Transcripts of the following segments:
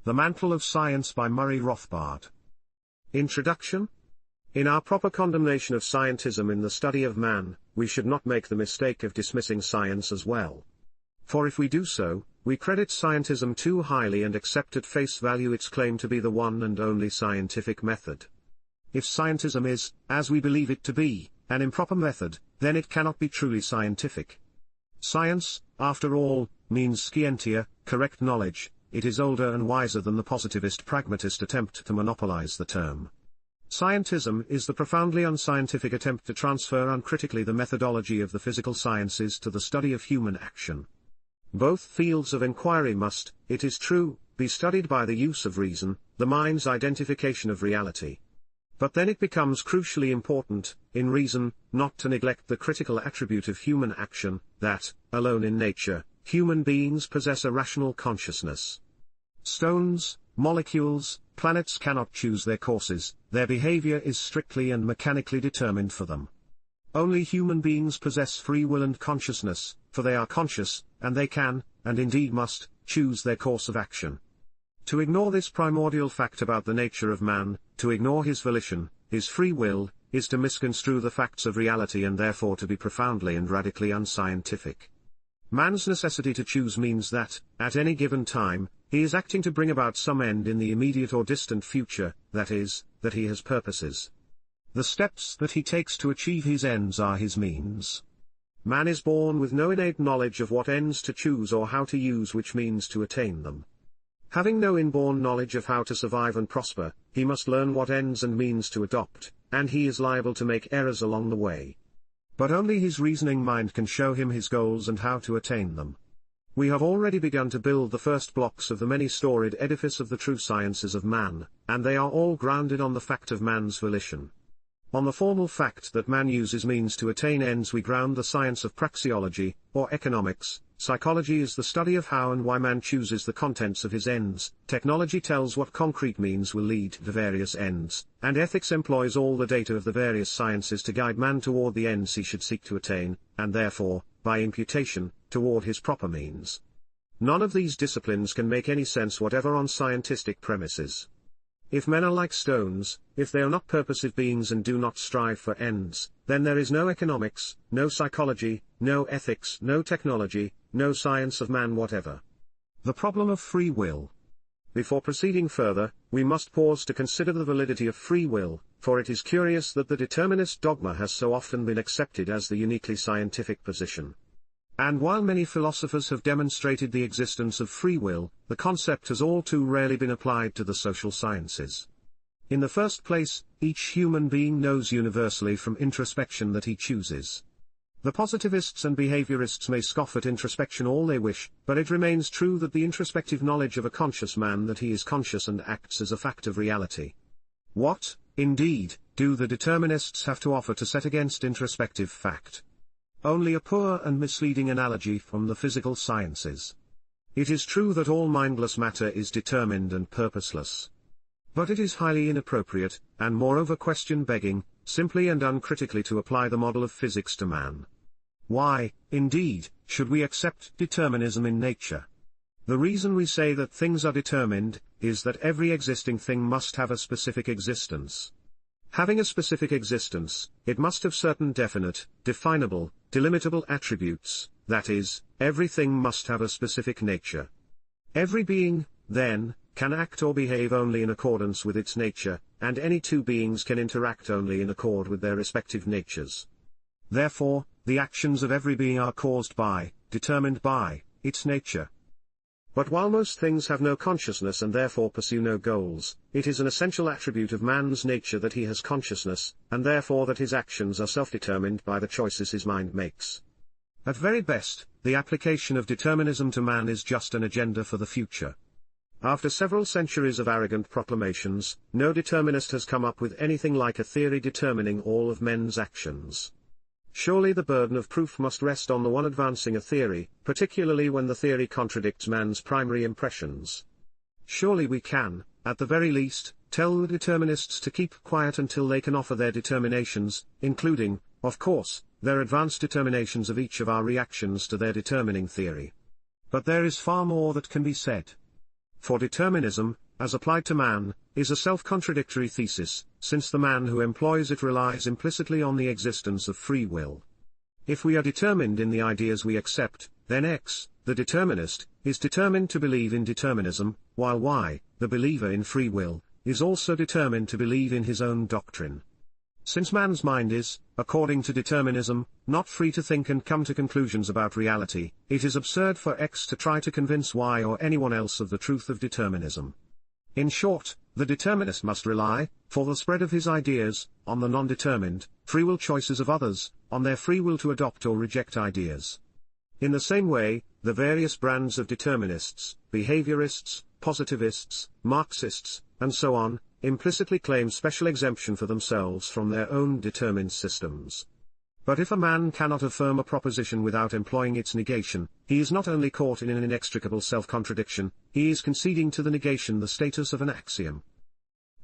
The Mantle of Science by Murray Rothbard. Introduction. In our proper condemnation of scientism in the study of man, we should not make the mistake of dismissing science as well. For if we do so, we credit scientism too highly and accept at face value its claim to be the one and only scientific method. If scientism is, as we believe it to be, an improper method, then it cannot be truly scientific. Science, after all, means scientia, correct knowledge. It is older and wiser than the positivist pragmatist attempt to monopolize the term. Scientism is the profoundly unscientific attempt to transfer uncritically the methodology of the physical sciences to the study of human action. Both fields of inquiry must, it is true, be studied by the use of reason, the mind's identification of reality. But then it becomes crucially important, in reason, not to neglect the critical attribute of human action, that, alone in nature, human beings possess a rational consciousness. Stones, molecules, planets cannot choose their courses, their behavior is strictly and mechanically determined for them. Only human beings possess free will and consciousness, for they are conscious, and they can, and indeed must, choose their course of action. To ignore this primordial fact about the nature of man, to ignore his volition, his free will, is to misconstrue the facts of reality and therefore to be profoundly and radically unscientific. Man's necessity to choose means that, at any given time, he is acting to bring about some end in the immediate or distant future, that is, that he has purposes. The steps that he takes to achieve his ends are his means. Man is born with no innate knowledge of what ends to choose or how to use which means to attain them. Having no inborn knowledge of how to survive and prosper, he must learn what ends and means to adopt, and he is liable to make errors along the way. But only his reasoning mind can show him his goals and how to attain them. We have already begun to build the first blocks of the many-storied edifice of the true sciences of man, and they are all grounded on the fact of man's volition. On the formal fact that man uses means to attain ends we ground the science of praxeology, or economics. Psychology is the study of how and why man chooses the contents of his ends, technology tells what concrete means will lead to various ends, and ethics employs all the data of the various sciences to guide man toward the ends he should seek to attain, and therefore, by imputation, toward his proper means. None of these disciplines can make any sense whatever on scientific premises. If men are like stones, if they are not purposive beings and do not strive for ends, then there is no economics, no psychology, no ethics, no technology, no science of man whatever. The problem of free will. Before proceeding further, we must pause to consider the validity of free will, for it is curious that the determinist dogma has so often been accepted as the uniquely scientific position. And while many philosophers have demonstrated the existence of free will, the concept has all too rarely been applied to the social sciences. In the first place, each human being knows universally from introspection that he chooses. The positivists and behaviorists may scoff at introspection all they wish, but it remains true that the introspective knowledge of a conscious man that he is conscious and acts is a fact of reality. What, indeed, do the determinists have to offer to set against introspective fact? Only a poor and misleading analogy from the physical sciences. It is true that all mindless matter is determined and purposeless. But it is highly inappropriate, and moreover question-begging, simply and uncritically to apply the model of physics to man. Why, indeed, should we accept determinism in nature? The reason we say that things are determined, is that every existing thing must have a specific existence. Having a specific existence, it must have certain definite, definable, delimitable attributes, that is, everything must have a specific nature. Every being, then, can act or behave only in accordance with its nature, and any two beings can interact only in accord with their respective natures. Therefore, the actions of every being are caused by, determined by, its nature. But while most things have no consciousness and therefore pursue no goals, it is an essential attribute of man's nature that he has consciousness, and therefore that his actions are self-determined by the choices his mind makes. At very best, the application of determinism to man is just an agenda for the future. After several centuries of arrogant proclamations, no determinist has come up with anything like a theory determining all of men's actions. Surely the burden of proof must rest on the one advancing a theory, particularly when the theory contradicts man's primary impressions. Surely we can, at the very least, tell the determinists to keep quiet until they can offer their determinations, including, of course, their advanced determinations of each of our reactions to their determining theory. But there is far more that can be said. For determinism, as applied to man, is a self-contradictory thesis, since the man who employs it relies implicitly on the existence of free will. If we are determined in the ideas we accept, then X, the determinist, is determined to believe in determinism, while Y, the believer in free will, is also determined to believe in his own doctrine. Since man's mind is, according to determinism, not free to think and come to conclusions about reality, it is absurd for X to try to convince Y or anyone else of the truth of determinism. In short, the determinist must rely, for the spread of his ideas, on the non-determined, free will choices of others, on their free will to adopt or reject ideas. In the same way, the various brands of determinists, behaviorists, positivists, Marxists, and so on, implicitly claim special exemption for themselves from their own determined systems. But if a man cannot affirm a proposition without employing its negation, he is not only caught in an inextricable self-contradiction, he is conceding to the negation the status of an axiom.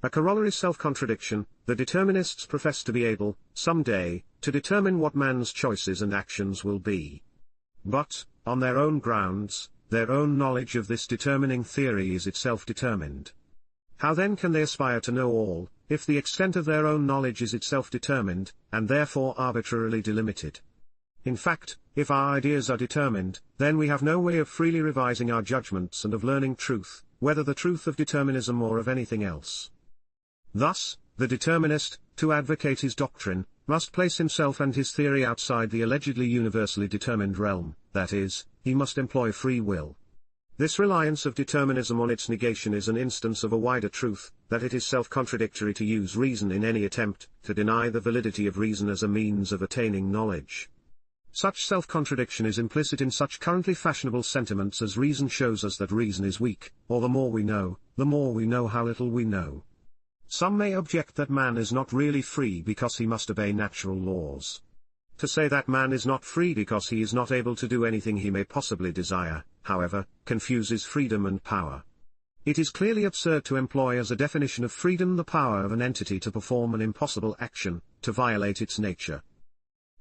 A corollary self-contradiction, the determinists profess to be able, some day, to determine what man's choices and actions will be. But, on their own grounds, their own knowledge of this determining theory is itself determined. How then can they aspire to know all, if the extent of their own knowledge is itself determined, and therefore arbitrarily delimited? In fact, if our ideas are determined, then we have no way of freely revising our judgments and of learning truth, whether the truth of determinism or of anything else. Thus, the determinist, to advocate his doctrine, must place himself and his theory outside the allegedly universally determined realm, that is, he must employ free will. This reliance of determinism on its negation is an instance of a wider truth, that it is self-contradictory to use reason in any attempt to deny the validity of reason as a means of attaining knowledge. Such self-contradiction is implicit in such currently fashionable sentiments as reason shows us that reason is weak, or the more we know how little we know. Some may object that man is not really free because he must obey natural laws. To say that man is not free because he is not able to do anything he may possibly desire, however, confuses freedom and power. It is clearly absurd to employ as a definition of freedom the power of an entity to perform an impossible action, to violate its nature.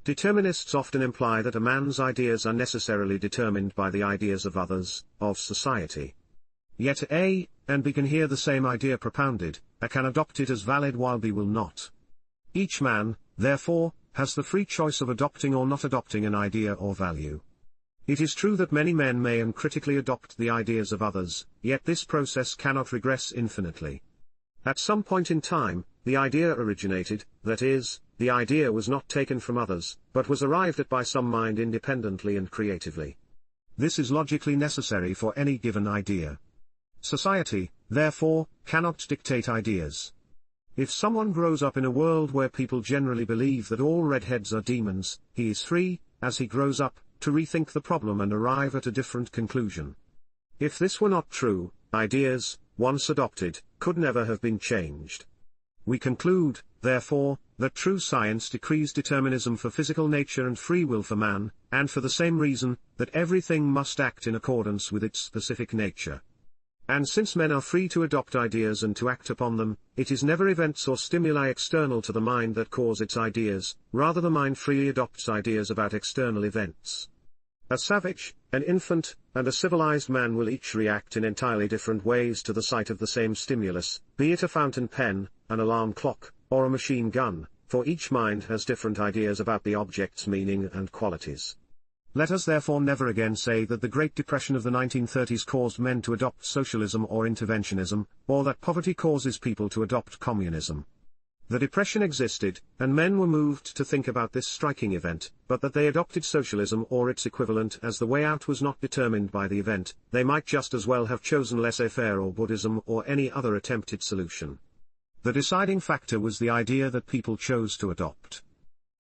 Determinists often imply that a man's ideas are necessarily determined by the ideas of others, of society. Yet A and B can hear the same idea propounded, A can adopt it as valid while B will not. Each man, therefore, has the free choice of adopting or not adopting an idea or value. It is true that many men may uncritically adopt the ideas of others, yet this process cannot regress infinitely. At some point in time, the idea originated, that is, the idea was not taken from others, but was arrived at by some mind independently and creatively. This is logically necessary for any given idea. Society, therefore, cannot dictate ideas. If someone grows up in a world where people generally believe that all redheads are demons, he is free, as he grows up, to rethink the problem and arrive at a different conclusion. If this were not true, ideas, once adopted, could never have been changed. We conclude, therefore, that true science decrees determinism for physical nature and free will for man, and for the same reason, that everything must act in accordance with its specific nature. And since men are free to adopt ideas and to act upon them, it is never events or stimuli external to the mind that cause its ideas, rather the mind freely adopts ideas about external events. A savage, an infant, and a civilized man will each react in entirely different ways to the sight of the same stimulus, be it a fountain pen, an alarm clock, or a machine gun, for each mind has different ideas about the object's meaning and qualities. Let us therefore never again say that the Great Depression of the 1930s caused men to adopt socialism or interventionism, or that poverty causes people to adopt communism. The Depression existed, and men were moved to think about this striking event, but that they adopted socialism or its equivalent as the way out was not determined by the event. They might just as well have chosen laissez-faire or Buddhism or any other attempted solution. The deciding factor was the idea that people chose to adopt.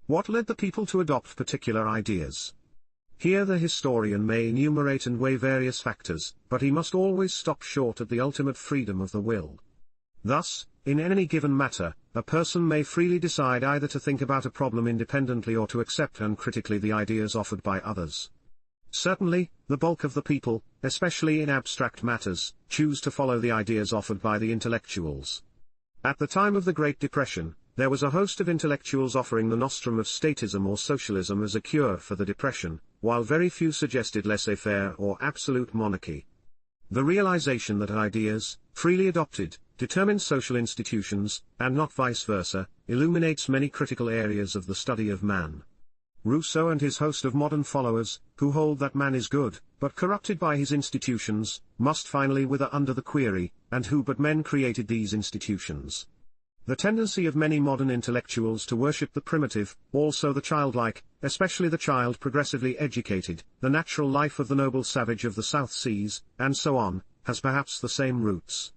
What led the people to adopt particular ideas? Here the historian may enumerate and weigh various factors, but he must always stop short at the ultimate freedom of the will. Thus, in any given matter, a person may freely decide either to think about a problem independently or to accept uncritically the ideas offered by others. Certainly, the bulk of the people, especially in abstract matters, choose to follow the ideas offered by the intellectuals. At the time of the Great Depression, there was a host of intellectuals offering the nostrum of statism or socialism as a cure for the depression, while very few suggested laissez-faire or absolute monarchy. The realization that ideas, freely adopted, determine social institutions, and not vice versa, illuminates many critical areas of the study of man. Rousseau and his host of modern followers, who hold that man is good, but corrupted by his institutions, must finally wither under the query, and who but men created these institutions? The tendency of many modern intellectuals to worship the primitive, also the childlike, especially the child progressively educated, the natural life of the noble savage of the South Seas, and so on, has perhaps the same roots.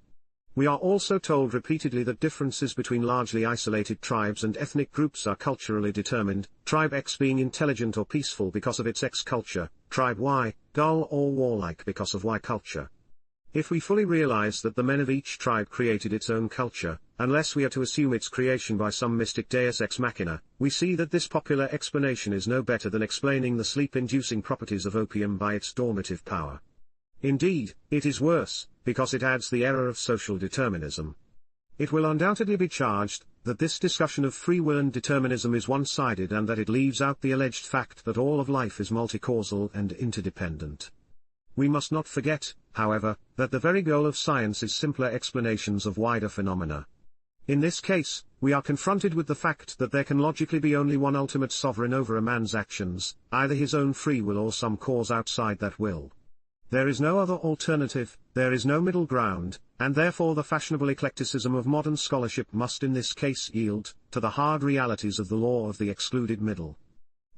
We are also told repeatedly that differences between largely isolated tribes and ethnic groups are culturally determined, tribe X being intelligent or peaceful because of its X culture, tribe Y, dull or warlike because of Y culture. If we fully realize that the men of each tribe created its own culture, unless we are to assume its creation by some mystic deus ex machina, we see that this popular explanation is no better than explaining the sleep-inducing properties of opium by its dormitive power. Indeed, it is worse, because it adds the error of social determinism. It will undoubtedly be charged that this discussion of free will and determinism is one-sided and that it leaves out the alleged fact that all of life is multi-causal and interdependent. We must not forget, however, that the very goal of science is simpler explanations of wider phenomena. In this case, we are confronted with the fact that there can logically be only one ultimate sovereign over a man's actions, either his own free will or some cause outside that will. There is no other alternative, there is no middle ground, and therefore the fashionable eclecticism of modern scholarship must in this case yield to the hard realities of the law of the excluded middle.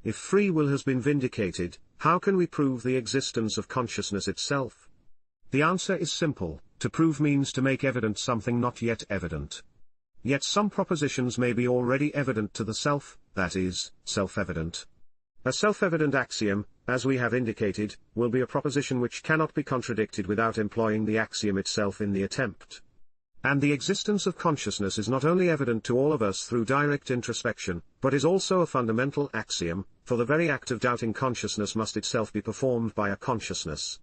If free will has been vindicated, how can we prove the existence of consciousness itself? The answer is simple: to prove means to make evident something not yet evident. Yet some propositions may be already evident to the self, that is, self-evident. A self-evident axiom, as we have indicated, will be a proposition which cannot be contradicted without employing the axiom itself in the attempt. And the existence of consciousness is not only evident to all of us through direct introspection, but is also a fundamental axiom, for the very act of doubting consciousness must itself be performed by a consciousness.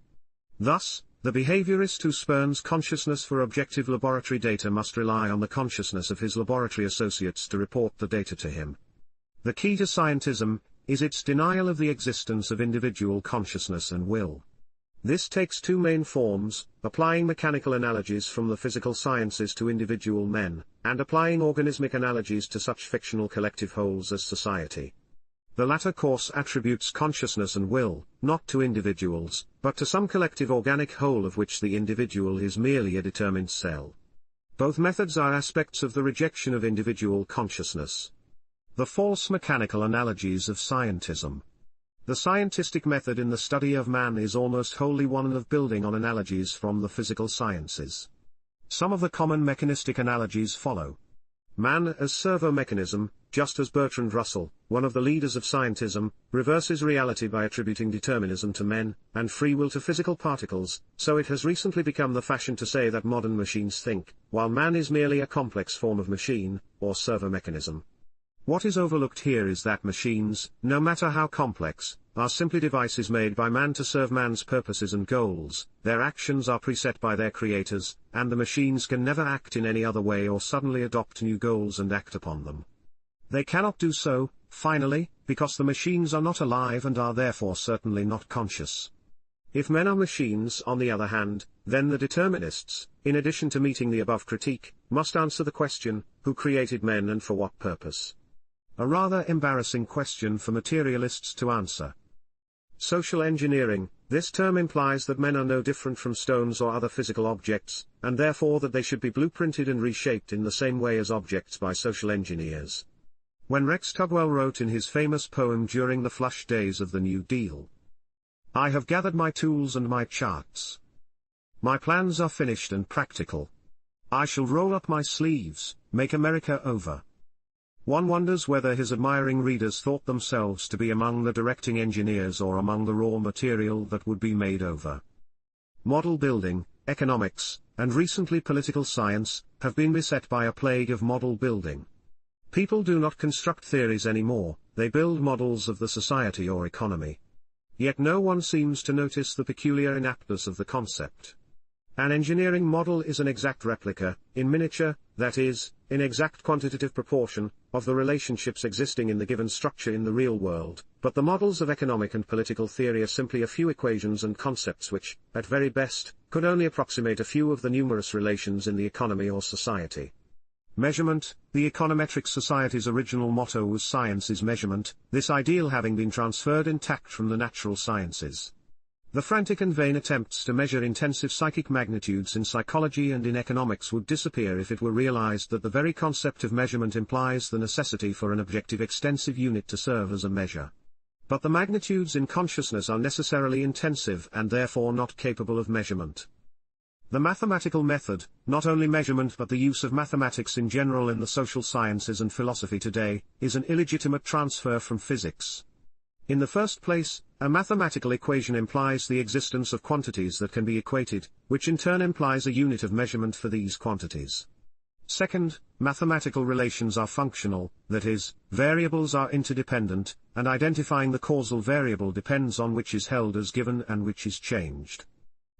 Thus, the behaviorist who spurns consciousness for objective laboratory data must rely on the consciousness of his laboratory associates to report the data to him. The key to scientism is its denial of the existence of individual consciousness and will. This takes two main forms: applying mechanical analogies from the physical sciences to individual men, and applying organismic analogies to such fictional collective wholes as society. The latter course attributes consciousness and will, not to individuals, but to some collective organic whole of which the individual is merely a determined cell. Both methods are aspects of the rejection of individual consciousness. The false mechanical analogies of scientism. The scientistic method in the study of man is almost wholly one of building on analogies from the physical sciences. Some of the common mechanistic analogies follow. Man as servo mechanism, just as Bertrand Russell, one of the leaders of scientism, reverses reality by attributing determinism to men, and free will to physical particles, so it has recently become the fashion to say that modern machines think, while man is merely a complex form of machine, or servo mechanism. What is overlooked here is that machines, no matter how complex, are simply devices made by man to serve man's purposes and goals. Their actions are preset by their creators, and the machines can never act in any other way or suddenly adopt new goals and act upon them. They cannot do so, finally, because the machines are not alive and are therefore certainly not conscious. If men are machines, on the other hand, then the determinists, in addition to meeting the above critique, must answer the question, who created men and for what purpose? A rather embarrassing question for materialists to answer. Social engineering. This term implies that men are no different from stones or other physical objects, and therefore that they should be blueprinted and reshaped in the same way as objects by social engineers. When Rex Tugwell wrote in his famous poem during the flush days of the New Deal, "I have gathered my tools and my charts. My plans are finished and practical. I shall roll up my sleeves, make America over." One wonders whether his admiring readers thought themselves to be among the directing engineers or among the raw material that would be made over. Model building, economics, and recently political science, have been beset by a plague of model building. People do not construct theories anymore, they build models of the society or economy. Yet no one seems to notice the peculiar inaptness of the concept. An engineering model is an exact replica, in miniature, that is, in exact quantitative proportion, of the relationships existing in the given structure in the real world, but the models of economic and political theory are simply a few equations and concepts which, at very best, could only approximate a few of the numerous relations in the economy or society. Measurement. The econometric society's original motto was "Science is measurement," this ideal having been transferred intact from the natural sciences. The frantic and vain attempts to measure intensive psychic magnitudes in psychology and in economics would disappear if it were realized that the very concept of measurement implies the necessity for an objective extensive unit to serve as a measure. But the magnitudes in consciousness are necessarily intensive and therefore not capable of measurement. The mathematical method, not only measurement but the use of mathematics in general in the social sciences and philosophy today, is an illegitimate transfer from physics. In the first place, a mathematical equation implies the existence of quantities that can be equated, which in turn implies a unit of measurement for these quantities. Second, mathematical relations are functional, that is, variables are interdependent, and identifying the causal variable depends on which is held as given and which is changed.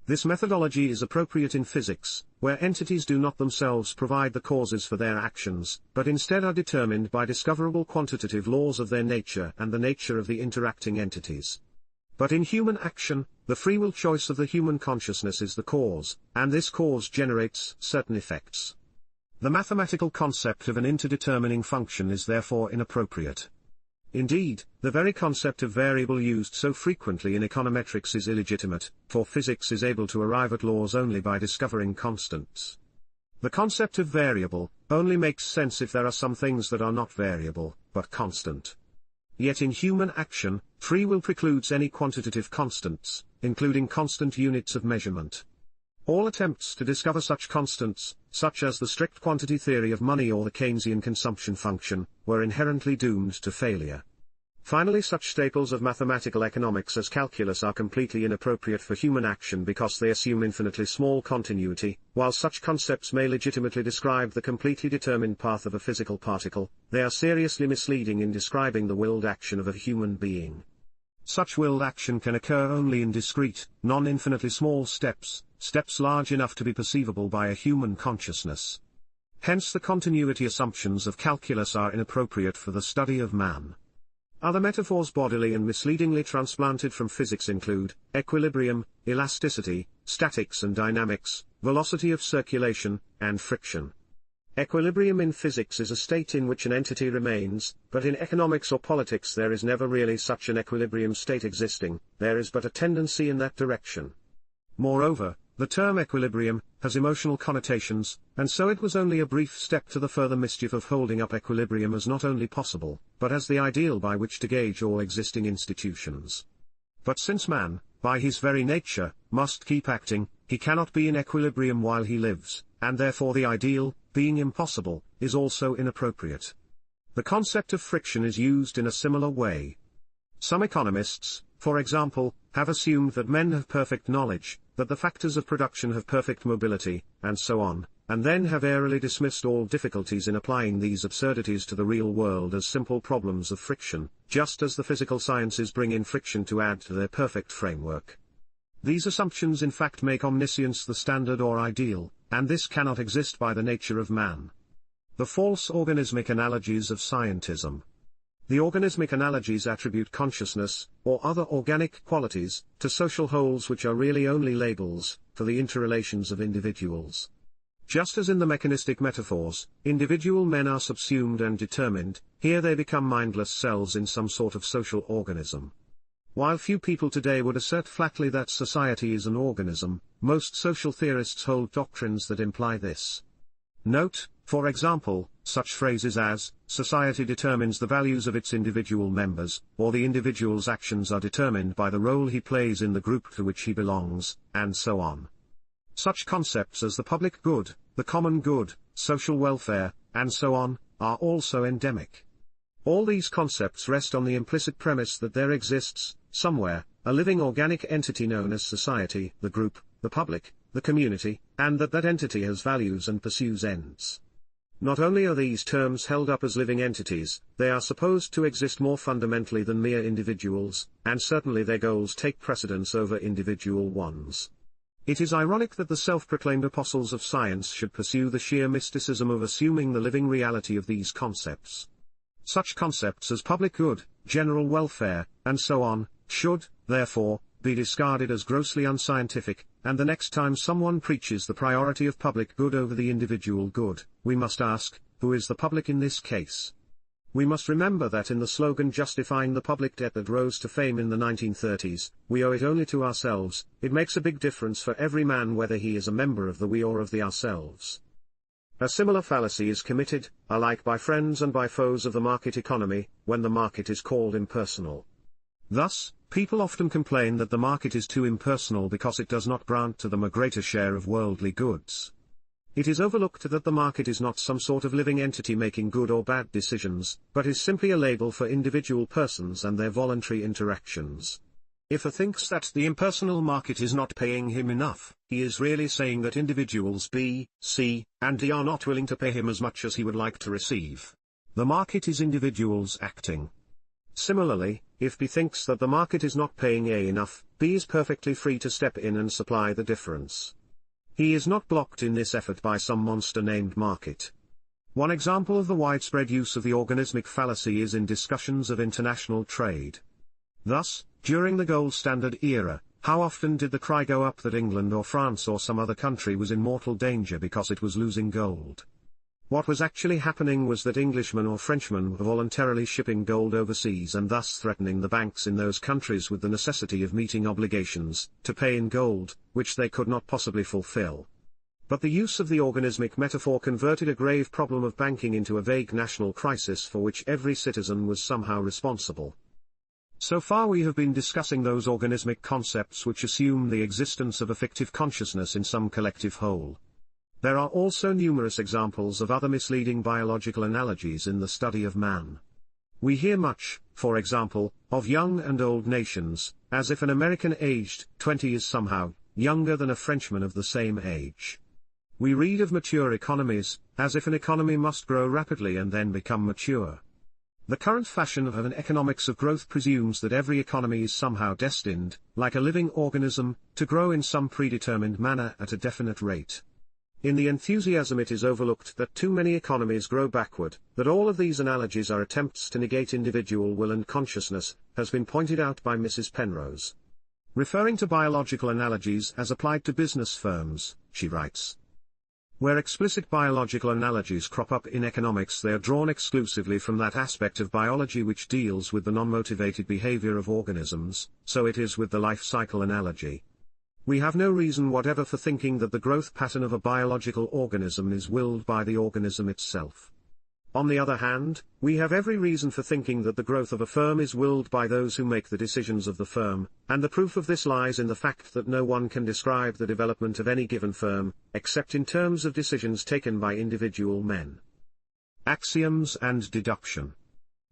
This methodology is appropriate in physics, where entities do not themselves provide the causes for their actions, but instead are determined by discoverable quantitative laws of their nature and the nature of the interacting entities. But in human action, the free will choice of the human consciousness is the cause, and this cause generates certain effects. The mathematical concept of an interdetermining function is therefore inappropriate. Indeed, the very concept of variable used so frequently in econometrics is illegitimate, for physics is able to arrive at laws only by discovering constants. The concept of variable only makes sense if there are some things that are not variable, but constant. Yet in human action, free will precludes any quantitative constants, including constant units of measurement. All attempts to discover such constants, such as the strict quantity theory of money or the Keynesian consumption function, were inherently doomed to failure. Finally, such staples of mathematical economics as calculus are completely inappropriate for human action because they assume infinitely small continuity. While such concepts may legitimately describe the completely determined path of a physical particle, they are seriously misleading in describing the willed action of a human being. Such willed action can occur only in discrete, non-infinitely small steps, steps large enough to be perceivable by a human consciousness. Hence the continuity assumptions of calculus are inappropriate for the study of man. Other metaphors bodily and misleadingly transplanted from physics include equilibrium, elasticity, statics and dynamics, velocity of circulation, and friction. Equilibrium in physics is a state in which an entity remains, but in economics or politics there is never really such an equilibrium state existing, there is but a tendency in that direction. Moreover, the term equilibrium has emotional connotations, and so it was only a brief step to the further mischief of holding up equilibrium as not only possible, but as the ideal by which to gauge all existing institutions. But since man, by his very nature, must keep acting, he cannot be in equilibrium while he lives, and therefore the ideal, being impossible, is also inappropriate. The concept of friction is used in a similar way. Some economists, for example, have assumed that men have perfect knowledge, that the factors of production have perfect mobility, and so on, and then have airily dismissed all difficulties in applying these absurdities to the real world as simple problems of friction, just as the physical sciences bring in friction to add to their perfect framework. These assumptions in fact make omniscience the standard or ideal, and this cannot exist by the nature of man. The false organismic analogies of scientism. The organismic analogies attribute consciousness, or other organic qualities, to social wholes which are really only labels, for the interrelations of individuals. Just as in the mechanistic metaphors, individual men are subsumed and determined, here they become mindless cells in some sort of social organism. While few people today would assert flatly that society is an organism, most social theorists hold doctrines that imply this. Note, for example, such phrases as, society determines the values of its individual members, or the individual's actions are determined by the role he plays in the group to which he belongs, and so on. Such concepts as the public good, the common good, social welfare, and so on, are also endemic. All these concepts rest on the implicit premise that there exists, somewhere, a living organic entity known as society, the group, the public, the community, and that entity has values and pursues ends. Not only are these terms held up as living entities, they are supposed to exist more fundamentally than mere individuals, and certainly their goals take precedence over individual ones. It is ironic that the self-proclaimed apostles of science should pursue the sheer mysticism of assuming the living reality of these concepts. Such concepts as public good, general welfare, and so on, should, therefore, be discarded as grossly unscientific, and the next time someone preaches the priority of public good over the individual good, we must ask, who is the public in this case? We must remember that in the slogan justifying the public debt that rose to fame in the 1930s, we owe it only to ourselves, it makes a big difference for every man whether he is a member of the we or of the ourselves. A similar fallacy is committed, alike by friends and by foes of the market economy, when the market is called impersonal. Thus, people often complain that the market is too impersonal because it does not grant to them a greater share of worldly goods. It is overlooked that the market is not some sort of living entity making good or bad decisions, but is simply a label for individual persons and their voluntary interactions. If a thinks that the impersonal market is not paying him enough, he is really saying that individuals B, C, and D are not willing to pay him as much as he would like to receive. The market is individuals acting. Similarly, if B thinks that the market is not paying A enough, B is perfectly free to step in and supply the difference. He is not blocked in this effort by some monster named market. One example of the widespread use of the organismic fallacy is in discussions of international trade. Thus, during the gold standard era, how often did the cry go up that England or France or some other country was in mortal danger because it was losing gold? What was actually happening was that Englishmen or Frenchmen were voluntarily shipping gold overseas and thus threatening the banks in those countries with the necessity of meeting obligations to pay in gold, which they could not possibly fulfill. But the use of the organismic metaphor converted a grave problem of banking into a vague national crisis for which every citizen was somehow responsible. So far we have been discussing those organismic concepts which assume the existence of a fictive consciousness in some collective whole. There are also numerous examples of other misleading biological analogies in the study of man. We hear much, for example, of young and old nations, as if an American aged 20 is somehow younger than a Frenchman of the same age. We read of mature economies, as if an economy must grow rapidly and then become mature. The current fashion of an economics of growth presumes that every economy is somehow destined, like a living organism, to grow in some predetermined manner at a definite rate. In the enthusiasm it is overlooked that too many economies grow backward, that all of these analogies are attempts to negate individual will and consciousness, has been pointed out by Mrs. Penrose. Referring to biological analogies as applied to business firms, she writes, "Where explicit biological analogies crop up in economics, they are drawn exclusively from that aspect of biology which deals with the non-motivated behavior of organisms, so it is with the life cycle analogy. We have no reason whatever for thinking that the growth pattern of a biological organism is willed by the organism itself. On the other hand, we have every reason for thinking that the growth of a firm is willed by those who make the decisions of the firm, and the proof of this lies in the fact that no one can describe the development of any given firm, except in terms of decisions taken by individual men." Axioms and deduction.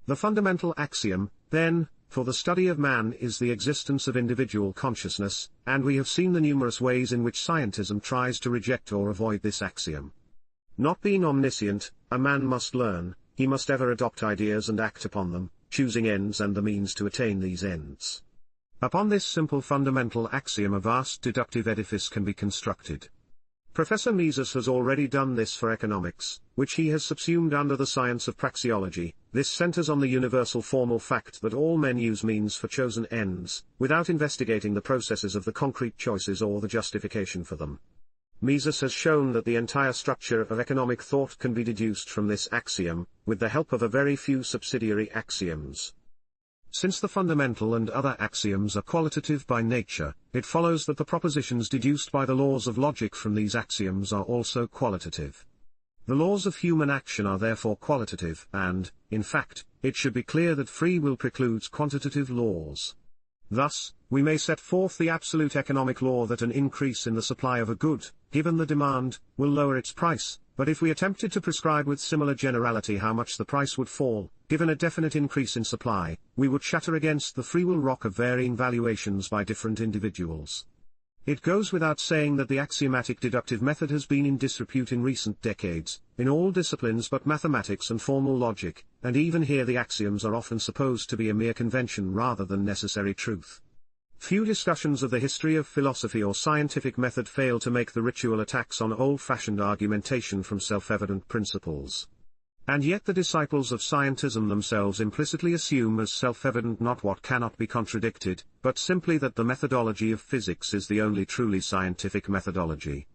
The fundamental axiom, then, for the study of man is the existence of individual consciousness, and we have seen the numerous ways in which scientism tries to reject or avoid this axiom. Not being omniscient, a man must learn, he must ever adopt ideas and act upon them, choosing ends and the means to attain these ends. Upon this simple fundamental axiom a vast deductive edifice can be constructed. Professor Mises has already done this for economics, which he has subsumed under the science of praxeology. This centers on the universal formal fact that all men use means for chosen ends, without investigating the processes of the concrete choices or the justification for them. Mises has shown that the entire structure of economic thought can be deduced from this axiom, with the help of a very few subsidiary axioms. Since the fundamental and other axioms are qualitative by nature, it follows that the propositions deduced by the laws of logic from these axioms are also qualitative. The laws of human action are therefore qualitative, and, in fact, it should be clear that free will precludes quantitative laws. Thus, we may set forth the absolute economic law that an increase in the supply of a good, given the demand, will lower its price, but if we attempted to prescribe with similar generality how much the price would fall, given a definite increase in supply, we would shatter against the free will rock of varying valuations by different individuals. It goes without saying that the axiomatic deductive method has been in disrepute in recent decades, in all disciplines but mathematics and formal logic, and even here the axioms are often supposed to be a mere convention rather than necessary truth. Few discussions of the history of philosophy or scientific method fail to make the ritual attacks on old-fashioned argumentation from self-evident principles. And yet the disciples of scientism themselves implicitly assume as self-evident not what cannot be contradicted, but simply that the methodology of physics is the only truly scientific methodology.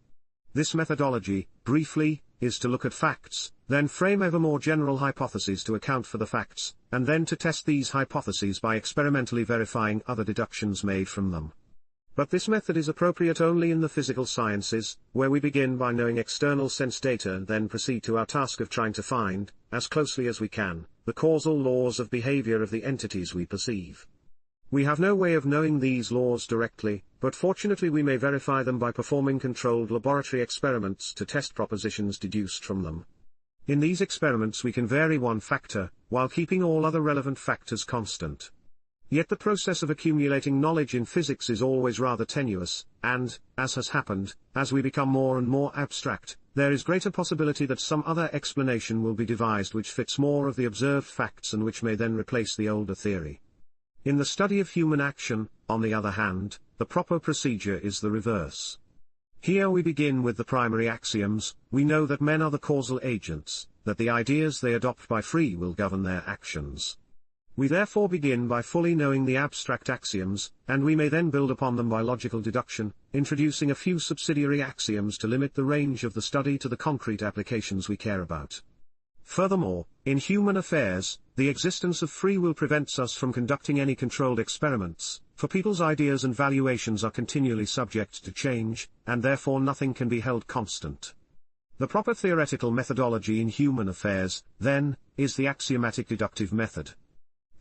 This methodology, briefly, is to look at facts, then frame ever more general hypotheses to account for the facts, and then to test these hypotheses by experimentally verifying other deductions made from them. But this method is appropriate only in the physical sciences, where we begin by knowing external sense data and then proceed to our task of trying to find, as closely as we can, the causal laws of behavior of the entities we perceive. We have no way of knowing these laws directly, but fortunately we may verify them by performing controlled laboratory experiments to test propositions deduced from them. In these experiments we can vary one factor, while keeping all other relevant factors constant. Yet the process of accumulating knowledge in physics is always rather tenuous, and, as has happened, as we become more and more abstract, there is greater possibility that some other explanation will be devised which fits more of the observed facts and which may then replace the older theory. In the study of human action, on the other hand, the proper procedure is the reverse. Here we begin with the primary axioms. We know that men are the causal agents, that the ideas they adopt by free will govern their actions. We therefore begin by fully knowing the abstract axioms, and we may then build upon them by logical deduction, introducing a few subsidiary axioms to limit the range of the study to the concrete applications we care about. Furthermore, in human affairs, the existence of free will prevents us from conducting any controlled experiments, for people's ideas and valuations are continually subject to change, and therefore nothing can be held constant. The proper theoretical methodology in human affairs, then, is the axiomatic deductive method.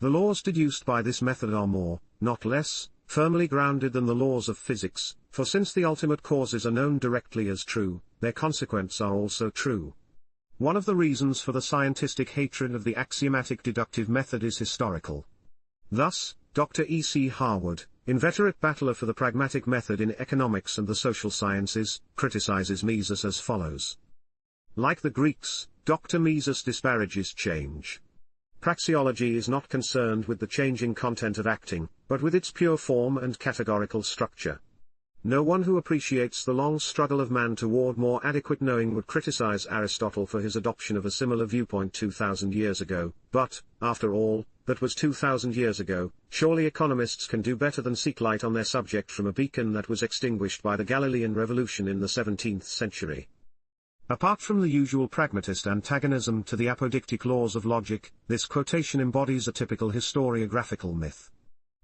The laws deduced by this method are more, not less, firmly grounded than the laws of physics, for since the ultimate causes are known directly as true, their consequences are also true. One of the reasons for the scientistic hatred of the axiomatic deductive method is historical. Thus, Dr. E. C. Harwood, inveterate battler for the pragmatic method in economics and the social sciences, criticizes Mises as follows. Like the Greeks, Dr. Mises disparages change. Praxeology is not concerned with the changing content of acting, but with its pure form and categorical structure. No one who appreciates the long struggle of man toward more adequate knowing would criticize Aristotle for his adoption of a similar viewpoint 2,000 years ago, but, after all, that was 2,000 years ago. Surely economists can do better than seek light on their subject from a beacon that was extinguished by the Galilean Revolution in the 17th century. Apart from the usual pragmatist antagonism to the apodictic laws of logic, this quotation embodies a typical historiographical myth.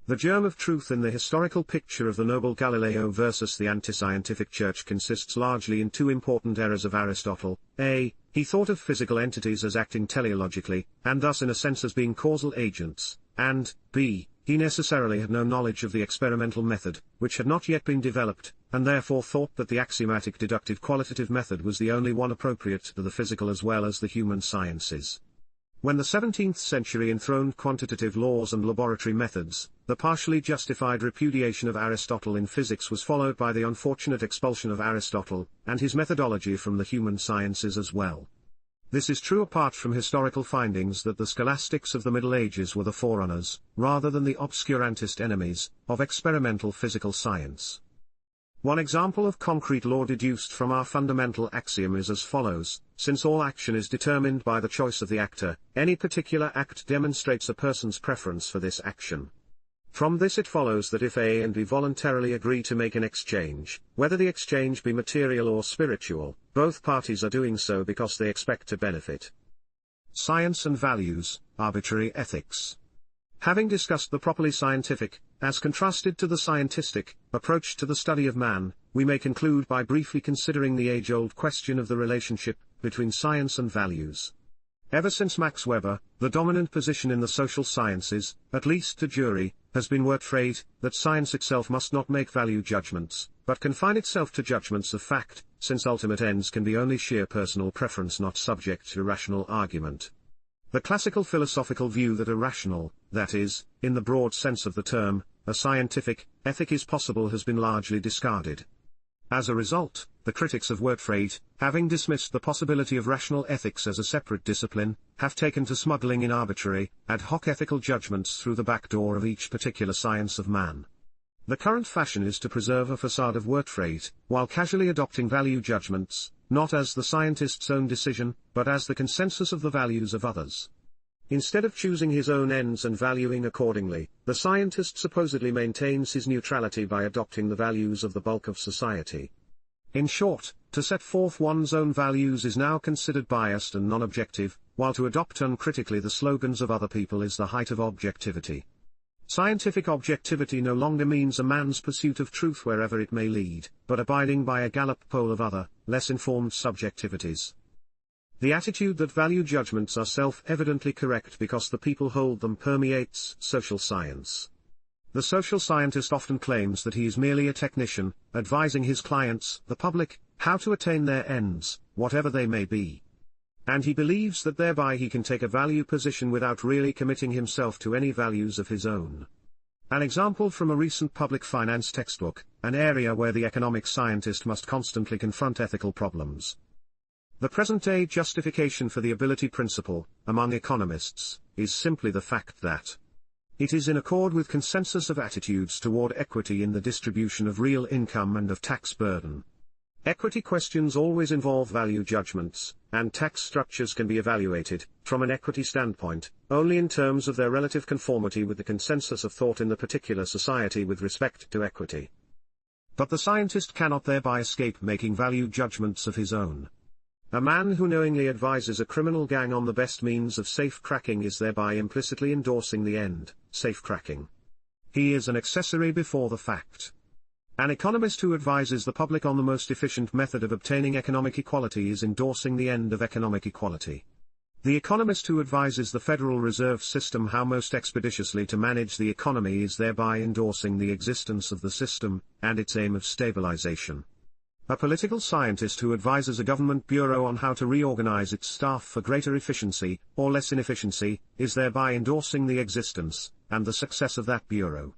The germ of truth in the historical picture of the noble Galileo versus the anti-scientific church consists largely in two important errors of Aristotle. A. He thought of physical entities as acting teleologically, and thus in a sense as being causal agents, and, B. He necessarily had no knowledge of the experimental method, which had not yet been developed, and therefore thought that the axiomatic deductive qualitative method was the only one appropriate to the physical as well as the human sciences. When the 17th century enthroned quantitative laws and laboratory methods, the partially justified repudiation of Aristotle in physics was followed by the unfortunate expulsion of Aristotle, and his methodology from the human sciences as well. This is true apart from historical findings that the scholastics of the Middle Ages were the forerunners, rather than the obscurantist enemies, of experimental physical science. One example of concrete law deduced from our fundamental axiom is as follows: since all action is determined by the choice of the actor, any particular act demonstrates a person's preference for this action. From this it follows that if A and B voluntarily agree to make an exchange, whether the exchange be material or spiritual, both parties are doing so because they expect to benefit. Science and values, arbitrary ethics. Having discussed the properly scientific, as contrasted to the scientistic, approach to the study of man, we may conclude by briefly considering the age-old question of the relationship between science and values. Ever since Max Weber, the dominant position in the social sciences, at least to jury, has been Rothbard, that science itself must not make value judgments, but confine itself to judgments of fact, since ultimate ends can be only sheer personal preference not subject to rational argument. The classical philosophical view that a rational, that is, in the broad sense of the term, a scientific, ethic is possible has been largely discarded. As a result, the critics of Rothbard, having dismissed the possibility of rational ethics as a separate discipline, have taken to smuggling in arbitrary, ad hoc ethical judgments through the back door of each particular science of man. The current fashion is to preserve a facade of Rothbard, while casually adopting value judgments, not as the scientist's own decision, but as the consensus of the values of others. Instead of choosing his own ends and valuing accordingly, the scientist supposedly maintains his neutrality by adopting the values of the bulk of society. In short, to set forth one's own values is now considered biased and non-objective, while to adopt uncritically the slogans of other people is the height of objectivity. Scientific objectivity no longer means a man's pursuit of truth wherever it may lead, but abiding by a Gallup poll of other, less informed subjectivities. The attitude that value judgments are self-evidently correct because the people hold them permeates social science. The social scientist often claims that he is merely a technician, advising his clients, the public, how to attain their ends, whatever they may be. And he believes that thereby he can take a value position without really committing himself to any values of his own. An example from a recent public finance textbook, an area where the economic scientist must constantly confront ethical problems. The present-day justification for the ability principle, among economists, is simply the fact that it is in accord with consensus of attitudes toward equity in the distribution of real income and of tax burden. Equity questions always involve value judgments, and tax structures can be evaluated, from an equity standpoint, only in terms of their relative conformity with the consensus of thought in the particular society with respect to equity. But the scientist cannot thereby escape making value judgments of his own. A man who knowingly advises a criminal gang on the best means of safe-cracking is thereby implicitly endorsing the end, safe-cracking. He is an accessory before the fact. An economist who advises the public on the most efficient method of obtaining economic equality is endorsing the end of economic equality. The economist who advises the Federal Reserve System how most expeditiously to manage the economy is thereby endorsing the existence of the system, and its aim of stabilization. A political scientist who advises a government bureau on how to reorganize its staff for greater efficiency, or less inefficiency, is thereby endorsing the existence, and the success of that bureau.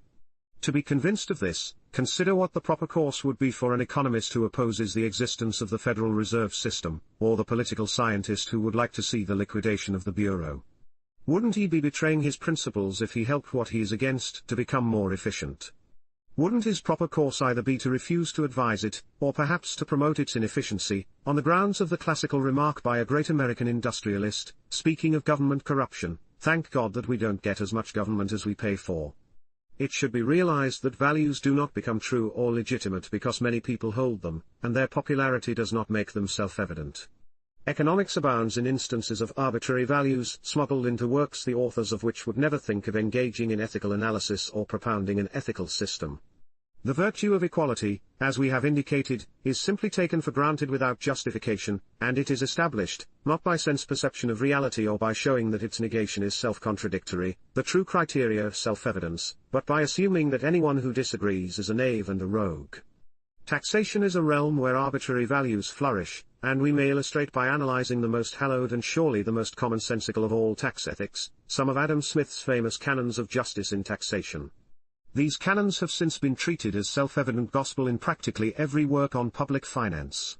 To be convinced of this, consider what the proper course would be for an economist who opposes the existence of the Federal Reserve System, or the political scientist who would like to see the liquidation of the bureau. Wouldn't he be betraying his principles if he helped what he is against to become more efficient? Wouldn't his proper course either be to refuse to advise it, or perhaps to promote its inefficiency, on the grounds of the classical remark by a great American industrialist, speaking of government corruption, "Thank God that we don't get as much government as we pay for." It should be realized that values do not become true or legitimate because many people hold them, and their popularity does not make them self-evident. Economics abounds in instances of arbitrary values smuggled into works the authors of which would never think of engaging in ethical analysis or propounding an ethical system. The virtue of equality, as we have indicated, is simply taken for granted without justification, and it is established, not by sense perception of reality or by showing that its negation is self-contradictory, the true criteria of self-evidence, but by assuming that anyone who disagrees is a knave and a rogue. Taxation is a realm where arbitrary values flourish, and we may illustrate by analyzing the most hallowed and surely the most commonsensical of all tax ethics, some of Adam Smith's famous canons of justice in taxation. These canons have since been treated as self-evident gospel in practically every work on public finance.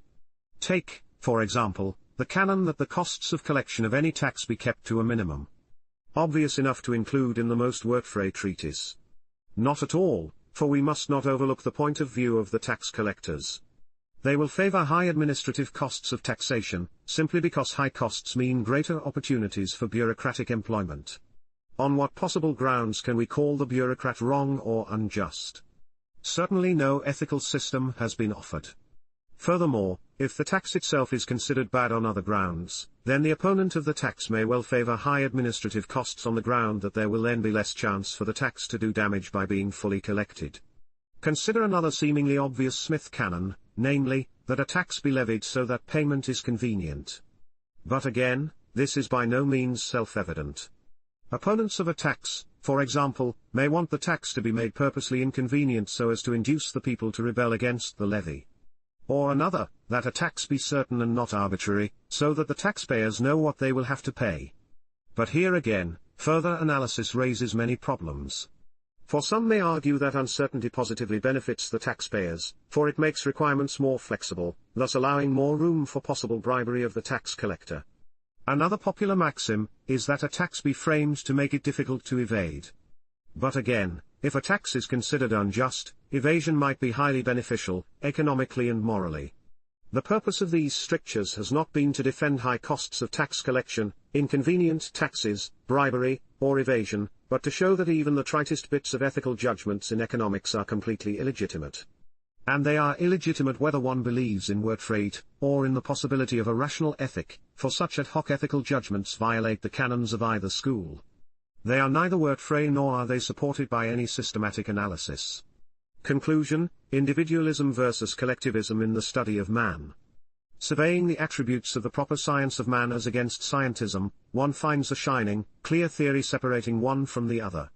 Take, for example, the canon that the costs of collection of any tax be kept to a minimum. Obvious enough to include in the most word-free treatise. Not at all, for we must not overlook the point of view of the tax collectors. They will favor high administrative costs of taxation, simply because high costs mean greater opportunities for bureaucratic employment. On what possible grounds can we call the bureaucrat wrong or unjust? Certainly no ethical system has been offered. Furthermore, if the tax itself is considered bad on other grounds, then the opponent of the tax may well favor high administrative costs on the ground that there will then be less chance for the tax to do damage by being fully collected. Consider another seemingly obvious Smith canon, namely, that a tax be levied so that payment is convenient. But again, this is by no means self-evident. Opponents of a tax, for example, may want the tax to be made purposely inconvenient so as to induce the people to rebel against the levy. Or another, that a tax be certain and not arbitrary, so that the taxpayers know what they will have to pay. But here again, further analysis raises many problems. For some may argue that uncertainty positively benefits the taxpayers, for it makes requirements more flexible, thus allowing more room for possible bribery of the tax collector. Another popular maxim is that a tax be framed to make it difficult to evade. But again, if a tax is considered unjust, evasion might be highly beneficial, economically and morally. The purpose of these strictures has not been to defend high costs of tax collection, inconvenient taxes, bribery, or evasion, but to show that even the tritest bits of ethical judgments in economics are completely illegitimate. And they are illegitimate whether one believes in word freight, or in the possibility of a rational ethic, for such ad hoc ethical judgments violate the canons of either school. They are neither word freight nor are they supported by any systematic analysis. Conclusion: Individualism versus collectivism in the study of man. Surveying the attributes of the proper science of man as against scientism, one finds a shining, clear theory separating one from the other.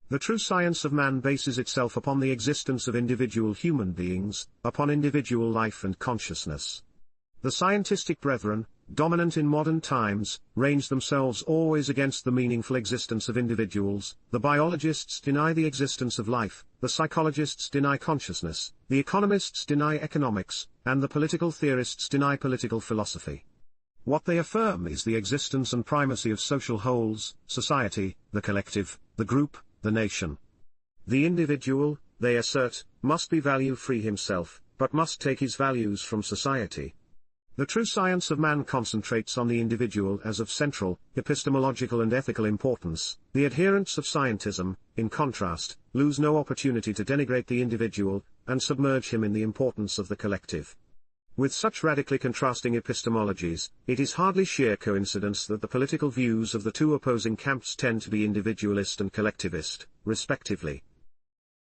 The true science of man bases itself upon the existence of individual human beings, upon individual life and consciousness. The scientistic brethren, dominant in modern times, range themselves always against the meaningful existence of individuals. The biologists deny the existence of life, the psychologists deny consciousness, the economists deny economics, and the political theorists deny political philosophy. What they affirm is the existence and primacy of social wholes, society, the collective, the group, the nation. The individual, they assert, must be value-free himself, but must take his values from society. The true science of man concentrates on the individual as of central, epistemological and ethical importance. The adherents of scientism, in contrast, lose no opportunity to denigrate the individual, and submerge him in the importance of the collective. With such radically contrasting epistemologies, it is hardly sheer coincidence that the political views of the two opposing camps tend to be individualist and collectivist, respectively.